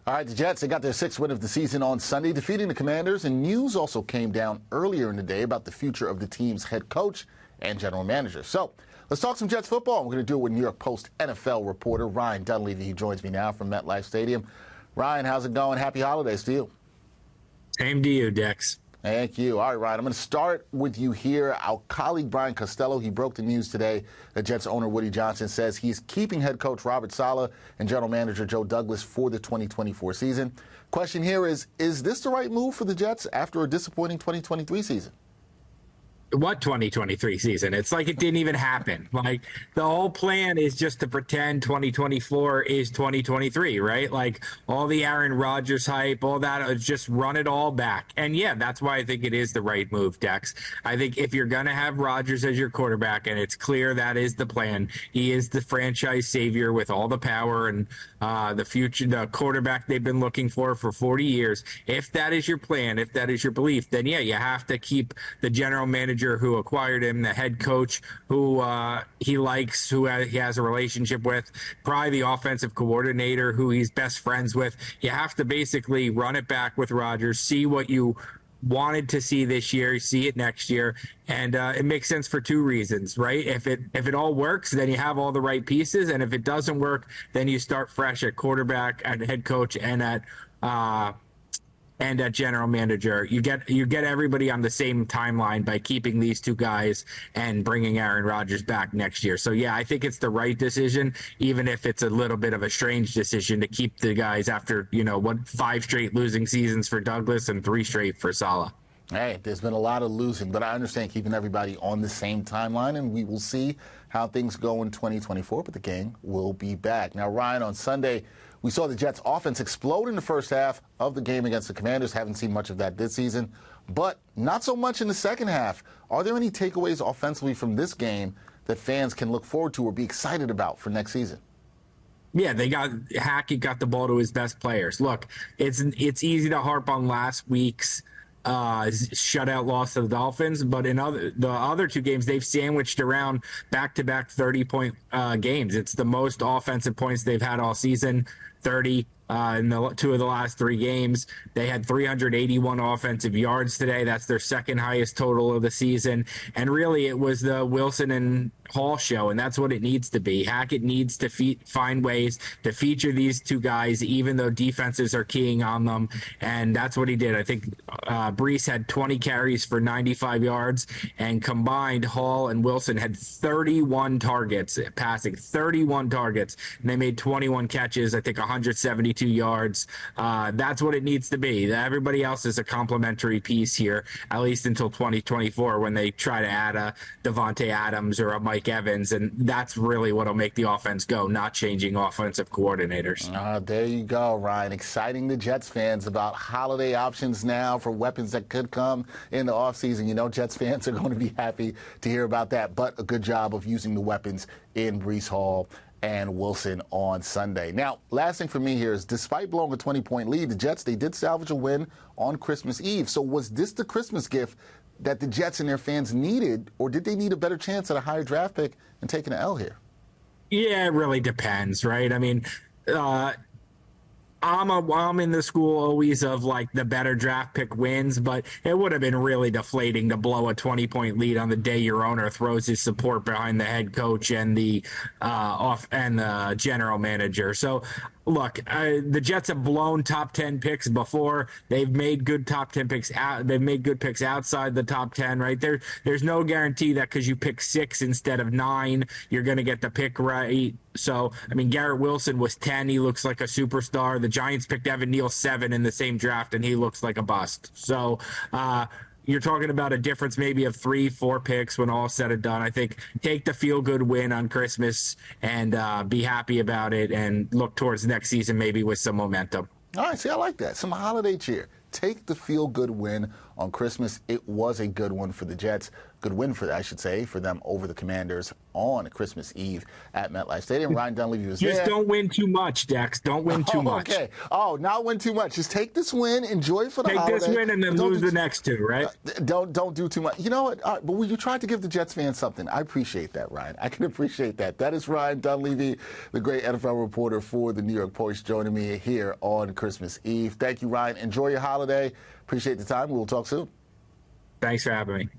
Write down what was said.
All right, the Jets, they got their sixth win of the season on Sunday, defeating the Commanders, and news also came down earlier in the day about the future of the team's head coach and general manager. So let's talk some Jets football. We're going to do it with New York Post NFL reporter Ryan Dunleavy. He joins me now from MetLife Stadium. Ryan, how's it going? Happy holidays to you. Same to you, Dex. Thank you. All right, Ryan, I'm going to start with you here. Our colleague Brian Costello, he broke the news today that Jets owner Woody Johnson says he's keeping head coach Robert Saleh and general manager Joe Douglas for the 2024 season. Question here is this the right move for the Jets after a disappointing 2023 season? What 2023 season? It's like it didn't even happen. Like the whole plan is just to pretend 2024 is 2023, right? Like all the Aaron Rodgers hype, all that, just run it all back. And yeah, that's why I think it is the right move, Dex. I think if you're going to have Rodgers as your quarterback, and it's clear that is the plan, he is the franchise savior with all the power and the future, the quarterback they've been looking for 40 years. If that is your plan, if that is your belief, then yeah, you have to keep the general manager who acquired him, the head coach who he likes, who he has a relationship with, probably the offensive coordinator who he's best friends with. You have to basically run it back with Rodgers, see what you wanted to see this year, see it next year, and it makes sense for two reasons, right? If it all works, then you have all the right pieces, and if it doesn't work, then you start fresh at quarterback, at head coach, and at general manager. You get everybody on the same timeline by keeping these two guys and bringing Aaron Rodgers back next year. So yeah, I think it's the right decision, even if it's a little bit of a strange decision to keep the guys after, 5 straight losing seasons for Douglas and 3 straight for Saleh. Hey, there's been a lot of losing, but I understand keeping everybody on the same timeline, and we will see how things go in 2024, but the gang will be back. Now, Ryan, on Sunday, we saw the Jets' offense explode in the first half of the game against the Commanders. Haven't seen much of that this season, but not so much in the second half. Are there any takeaways offensively from this game that fans can look forward to or be excited about for next season? Yeah, Hackett got the ball to his best players. Look, it's easy to harp on last week's shutout loss to the Dolphins, but in the other 2 games, they've sandwiched around back-to-back 30-point games. It's the most offensive points they've had all season, 30 in the 2 of the last 3 games. They had 381 offensive yards today. That's their second highest total of the season. And really, it was the Wilson and Hall show, and that's what it needs to be. Hackett needs to find ways to feature these 2 guys, even though defenses are keying on them, and that's what he did. I think Brees had 20 carries for 95 yards, and combined, Hall and Wilson had 31 targets, passing 31 targets, and they made 21 catches, I think 172 yards. That's what it needs to be. Everybody else is a complementary piece here, at least until 2024, when they try to add a Devontae Adams or a Mike Evans, and that's really what'll make the offense go, not changing offensive coordinators. There you go, Ryan. Exciting the Jets fans about holiday options now for weapons that could come in the offseason. Jets fans are going to be happy to hear about that, but a good job of using the weapons in Brees Hall and Wilson on Sunday. Now, last thing for me here is, despite blowing a 20-point lead, the Jets, they did salvage a win on Christmas Eve. So was this the Christmas gift that the Jets and their fans needed, or did they need a better chance at a higher draft pick and taking an L here? Yeah, it really depends, right? I mean, I'm in the school always of like the better draft pick wins, but it would have been really deflating to blow a 20-point lead on the day your owner throws his support behind the head coach and the general manager. So look, the Jets have blown top 10 picks before. They've made good top 10 picks out. They've made good picks outside the top 10, right? There's no guarantee that because you pick 6 instead of 9, you're going to get the pick right. So, I mean, Garrett Wilson was 10. He looks like a superstar. The Giants picked Evan Neal 7 in the same draft, and he looks like a bust. So, you're talking about a difference maybe of 3-4 picks when all said and done. I think take the feel-good win on Christmas and be happy about it and look towards next season maybe with some momentum. All right, see, I like that. Some holiday cheer. Take the feel-good win on Christmas. It was a good one for the Jets. Good win for, I should say, for them over the Commanders on Christmas Eve at MetLife Stadium. Ryan Dunleavy was there. Just don't win too much, Dex. Don't win too much. Okay. Oh, not win too much. Just take this win, enjoy it for the holiday. Take this win and then lose the next two, right? Don't do too much. You know what? But when you tried to give the Jets fans something, I appreciate that, Ryan. I can appreciate that. That is Ryan Dunleavy, the great NFL reporter for the New York Post, joining me here on Christmas Eve. Thank you, Ryan. Enjoy your holiday. Appreciate the time. We will talk soon. Thanks for having me.